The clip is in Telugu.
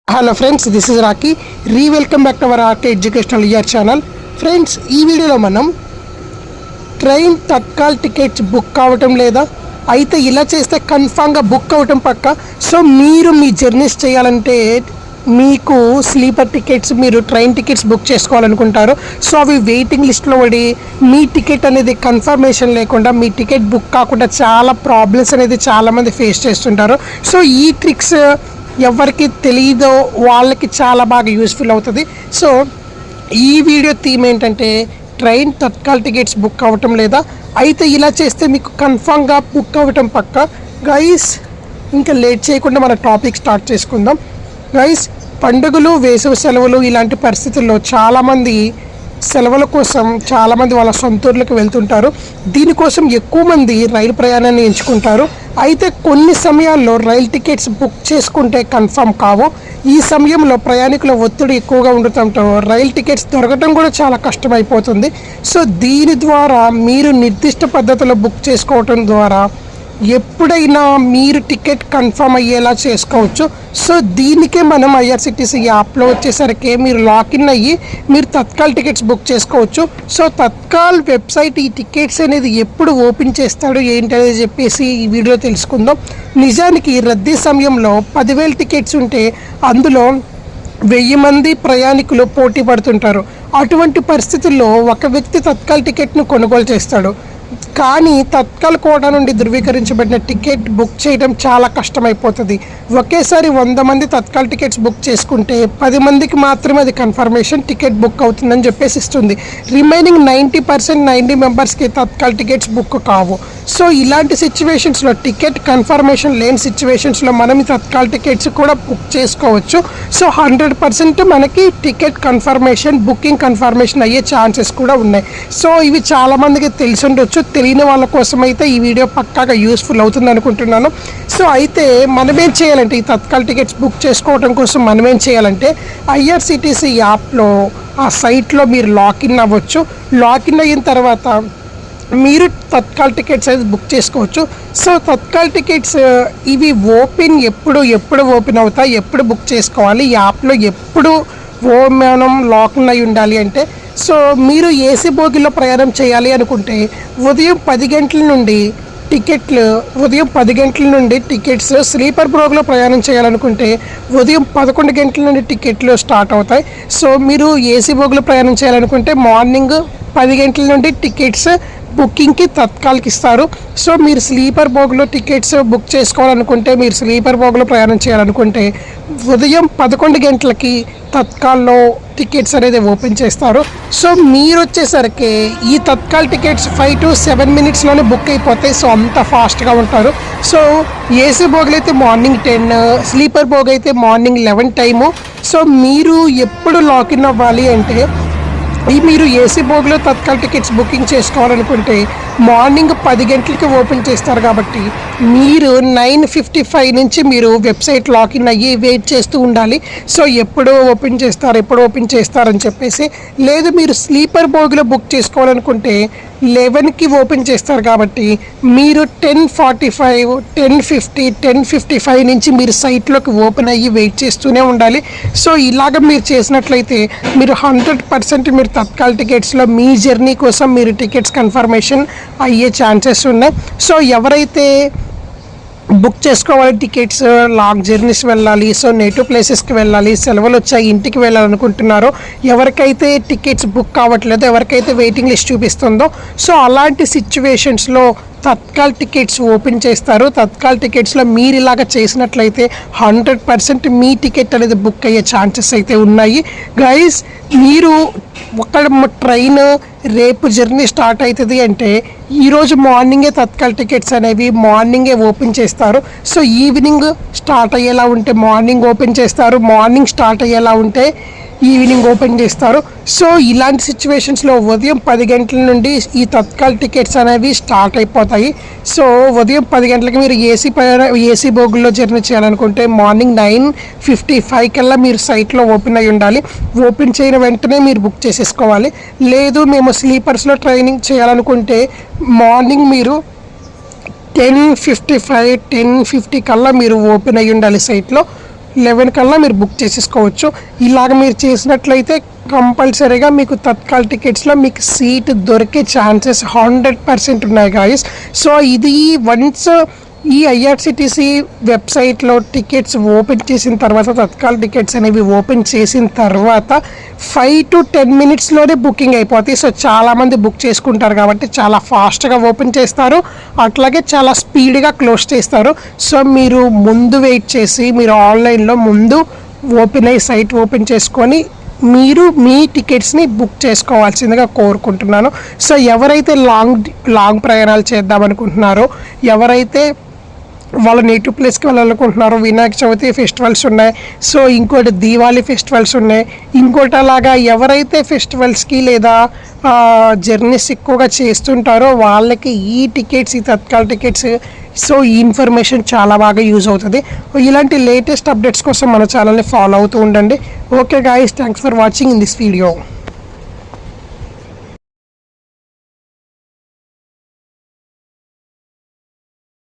Hello friends, this is Rocky. Welcome back to our RK educational year channel. Friends, ఈ వీడియోలో మనం ట్రైన్ తత్కాల్ టికెట్స్ బుక్ అవ్వటం లేదా అయితే ఇలా చేస్తే కన్ఫామ్గా బుక్ అవ్వటం పక్క. సో మీరు మీ జర్నీస్ చేయాలంటే మీకు స్లీపర్ టికెట్స్, మీరు ట్రైన్ టికెట్స్ బుక్ చేసుకోవాలనుకుంటారు. సో అవి వెయిటింగ్ లిస్ట్లో పడి మీ టికెట్ అనేది కన్ఫర్మేషన్ లేకుండా మీ టికెట్ బుక్ కాకుండా చాలా ప్రాబ్లమ్స్ అనేది చాలామంది ఫేస్ చేస్తుంటారు. సో ఈ ట్రిక్స్ ఎవరికి తెలియదో వాళ్ళకి చాలా బాగా యూస్ఫుల్ అవుతుంది. సో ఈ వీడియో థీమ్ ఏంటంటే ట్రైన్ తత్కాల్ టికెట్స్ బుక్ అవ్వటం లేదా అయితే ఇలా చేస్తే మీకు కన్ఫామ్గా బుక్ అవ్వటం పక్క. గైస్, ఇంకా లేట్ చేయకుండా మన టాపిక్ స్టార్ట్ చేసుకుందాం. గైస్, పండుగలు, వేసవి సెలవులు ఇలాంటి పరిస్థితుల్లో చాలామంది సెలవుల కోసం చాలామంది వాళ్ళ సొంత ఊర్లకు వెళ్తుంటారు. దీనికోసం ఎక్కువ మంది రైలు ప్రయాణాన్ని ఎంచుకుంటారు. అయితే కొన్ని సమయాల్లో రైలు టికెట్స్ బుక్ చేసుకుంటే కన్ఫర్మ్ కావు. ఈ సమయంలో ప్రయాణికుల ఒత్తిడి ఎక్కువగా ఉండటంతో రైలు టికెట్స్ దొరకడం కూడా చాలా కష్టమైపోతుంది. సో దీని ద్వారా మీరు నిర్దిష్ట పద్ధతిలో బుక్ చేసుకోవటం ద్వారా ఎప్పుడైనా మీరు టికెట్ కన్ఫర్మ్ అయ్యేలా చేసుకోవచ్చు. సో దీనికే మనం ఐఆర్సిటీసీ యాప్లో వచ్చేసరికి మీరు లాగిన్ అయ్యి మీరు తత్కాల్ టికెట్స్ బుక్ చేసుకోవచ్చు. సో తత్కాల్ వెబ్సైట్ ఈ టికెట్స్ అనేది ఎప్పుడు ఓపెన్ చేస్తాడు ఏంటనేది చెప్పేసి ఈ వీడియో తెలుసుకుందాం. నిజానికి రద్దీ సమయంలో 10,000 టికెట్స్ ఉంటే అందులో 1000 మంది ప్రయాణికులు పోటీ పడుతుంటారు. అటువంటి పరిస్థితుల్లో ఒక వ్యక్తి తత్కాల్ టికెట్ను కొనుగోలు చేస్తాడు. కానీ తత్కాల్ కోటా నుండి ధృవీకరించబడిన టికెట్ బుక్ చేయడం చాలా కష్టమైపోతుంది. ఒకేసారి 100 మంది తత్కాల్ టికెట్స్ బుక్ చేసుకుంటే 10 మందికి మాత్రమే అది కన్ఫర్మేషన్ టికెట్ బుక్ అవుతుందని చెప్పేసి ఇస్తుంది. రిమైనింగ్ 90 మెంబర్స్కి తత్కాల్ టికెట్స్ బుక్ కావు. సో ఇలాంటి సిచ్యువేషన్స్లో టికెట్ కన్ఫర్మేషన్ లేని సిచ్యువేషన్స్లో మనం ఈ తత్కాల్ టికెట్స్ కూడా బుక్ చేసుకోవచ్చు. సో 100% మనకి టికెట్ కన్ఫర్మేషన్, బుకింగ్ కన్ఫర్మేషన్ అయ్యే ఛాన్సెస్ కూడా ఉన్నాయి. సో ఇవి చాలామందికి తెలిసి ఉండొచ్చు. తెలియని వాళ్ళ కోసం అయితే ఈ వీడియో పక్కాగా యూస్ఫుల్ అవుతుంది అనుకుంటున్నాను. సో అయితే మనమేం చేయాలంటే ఈ తత్కాల్ టికెట్స్ బుక్ చేసుకోవడం కోసం మనమేం చేయాలంటే ఐఆర్సిటీసీ యాప్లో ఆ సైట్లో మీరు లాగిన్ అవ్వచ్చు. లాగిన్ అయిన తర్వాత మీరు తత్కాల్ టికెట్స్ అనేది బుక్ చేసుకోవచ్చు. సో తత్కాల్ టికెట్స్ ఇవి ఓపెన్ ఎప్పుడు ఓపెన్ అవుతాయి, ఎప్పుడు బుక్ చేసుకోవాలి, యాప్లో ఎప్పుడు మనం లాగిన్ అయి ఉండాలి అంటే, సో మీరు ఏసీ బోగిలో ప్రయాణం చేయాలి అనుకుంటే ఉదయం 10 గంటల నుండి టికెట్స్, స్లీపర్ బోగిలో ప్రయాణం చేయాలనుకుంటే ఉదయం 11 గంటల నుండి టికెట్లు స్టార్ట్ అవుతాయి. సో మీరు ఏసీ బోగిలో ప్రయాణం చేయాలనుకుంటే మార్నింగ్ 10 గంటల నుండి టికెట్స్ బుకింగ్కి తత్కాల్కి ఇస్తారు. సో మీరు స్లీపర్ బోగిలో టికెట్స్ బుక్ చేసుకోవాలనుకుంటే, మీరు స్లీపర్ బోగిలో ప్రయాణం చేయాలనుకుంటే ఉదయం 11 గంటలకి తత్కాల్లో టికెట్స్ అనేది ఓపెన్ చేస్తారు. సో మీరు వచ్చేసరికి ఈ తత్కాల్ టికెట్స్ 5 to 7 minutesలోనే బుక్ అయిపోతాయి. సో అంత ఫాస్ట్గా ఉంటారు. సో ఏసీ బోగిలు అయితే మార్నింగ్ 10, స్లీపర్ బోగి అయితే మార్నింగ్ 11 టైము. సో మీరు ఎప్పుడు లాగిన్ అవ్వాలి అంటే మీరు ఏసీ బోగిలో తత్కాల్ టికెట్స్ బుకింగ్ చేసుకోవాలనుకుంటే మార్నింగ్ 10 గంటలకి ఓపెన్ చేస్తారు కాబట్టి మీరు 9:55 నుంచి మీరు వెబ్సైట్ లాగిన్ అయ్యి వెయిట్ చేస్తూ ఉండాలి. సో ఎప్పుడు ఓపెన్ చేస్తారని చెప్పేసి. లేదు మీరు స్లీపర్ బోగిలో బుక్ చేసుకోవాలనుకుంటే 11కి ఓపెన్ చేస్తారు కాబట్టి మీరు 10:45, 10:50, 10:55 నుంచి మీరు సైట్లోకి ఓపెన్ అయ్యి వెయిట్ చేస్తూనే ఉండాలి. సో ఇలాగ మీరు చేసినట్లయితే మీరు 100% మీరు తత్కాల్ టికెట్స్లో మీ జర్నీ కోసం మీరు టికెట్స్ కన్ఫర్మేషన్ అయ్యే ఛాన్సెస్ ఉన్నాయి. సో ఎవరైతే బుక్ చేసుకోవాలి టికెట్స్, లాంగ్ జర్నీస్ వెళ్ళాలి, సో నేటివ్ ప్లేసెస్కి వెళ్ళాలి, సెలవులు వచ్చాయి ఇంటికి వెళ్ళాలనుకుంటున్నారో, ఎవరికైతే టికెట్స్ బుక్ కావట్లేదో, ఎవరికైతే వెయిటింగ్ లిస్ట్ చూపిస్తుందో, సో అలాంటి సిచ్యువేషన్స్లో తత్కాల్ టికెట్స్ ఓపెన్ చేస్తారు. తత్కాల్ టికెట్స్లో మీరు ఇలాగ చేసినట్లయితే 100% మీ టికెట్ అనేది బుక్ అయ్యే ఛాన్సెస్ అయితే ఉన్నాయి. గైస్, మీరు ఒక ట్రైన్ రేపు జర్నీ స్టార్ట్ అవుతుంది అంటే ఈరోజు మార్నింగే తత్కాల్ టికెట్స్ అనేవి మార్నింగే ఓపెన్ చేస్తారు. సో ఈవినింగ్ స్టార్ట్ అయ్యేలా ఉంటే మార్నింగ్ ఓపెన్ చేస్తారు, మార్నింగ్ స్టార్ట్ అయ్యేలా ఉంటే ఈవినింగ్ ఓపెన్ చేస్తారు. సో ఇలాంటి సిచ్యువేషన్స్లో ఉదయం 10 గంటల నుండి ఈ తత్కాల్ టికెట్స్ అనేవి స్టార్ట్ అయిపోతాయి. సో ఉదయం 10 గంటలకి మీరు ఏసీ బోగుల్లో జర్నీ చేయాలనుకుంటే మార్నింగ్ 9:55 కల్లా మీరు సైట్లో ఓపెన్ అయి ఉండాలి. ఓపెన్ చేయని వెంటనే మీరు బుక్ చేసేసుకోవాలి. లేదు మేము స్లీపర్స్లో ట్రైనింగ్ చేయాలనుకుంటే మార్నింగ్ మీరు 10:55, 10:50 కల్లా మీరు ఓపెన్ అయ్యి ఉండాలి సైట్లో. 11 కల్లా మీరు బుక్ చేసేసుకోవచ్చు. ఇలాగ మీరు చేసినట్లయితే కంపల్సరీగా మీకు తత్కాల్ టికెట్స్లో మీకు సీట్ దొరికే ఛాన్సెస్ 100% ఉన్నాయి గాయస్. సో ఇది వన్స్ ఈ ఐఆర్సిటీసీ వెబ్సైట్లో టికెట్స్ ఓపెన్ చేసిన తర్వాత, తత్కాల్ టికెట్స్ అనేవి ఓపెన్ చేసిన తర్వాత 5 to 10 minutesలోనే బుకింగ్ అయిపోతాయి. సో చాలామంది బుక్ చేసుకుంటారు కాబట్టి చాలా ఫాస్ట్గా ఓపెన్ చేస్తారు, అట్లాగే చాలా స్పీడ్గా క్లోజ్ చేస్తారు. సో మీరు ముందు వెయిట్ చేసి మీరు ఆన్లైన్లో ముందు ఓపెన్ అయ్యి సైట్ ఓపెన్ చేసుకొని మీరు మీ టికెట్స్ని బుక్ చేసుకోవాల్సిందిగా కోరుకుంటున్నాను. సో ఎవరైతే లాంగ్ ప్రయాణాలు చేద్దామనుకుంటున్నారో, ఎవరైతే వాళ్ళ నేటివ్ ప్లేస్కి వెళ్ళాలనుకుంటున్నారు, వినాయక చవితి ఫెస్టివల్స్ ఉన్నాయి, సో ఇంకోటి దీవాళీ ఫెస్టివల్స్ ఉన్నాయి, ఇంకోటి అలాగా ఎవరైతే ఫెస్టివల్స్కి లేదా జర్నీస్ ఎక్కువగా చేస్తుంటారో వాళ్ళకి ఈ టికెట్స్, ఈ తత్కాల్ టికెట్స్, సో ఈ ఇన్ఫర్మేషన్ చాలా బాగా యూజ్ అవుతుంది. ఇలాంటి లేటెస్ట్ అప్డేట్స్ కోసం మన ఛానల్ని ఫాలో అవుతూ ఉండండి. Okay guys, thanks for watching in this video.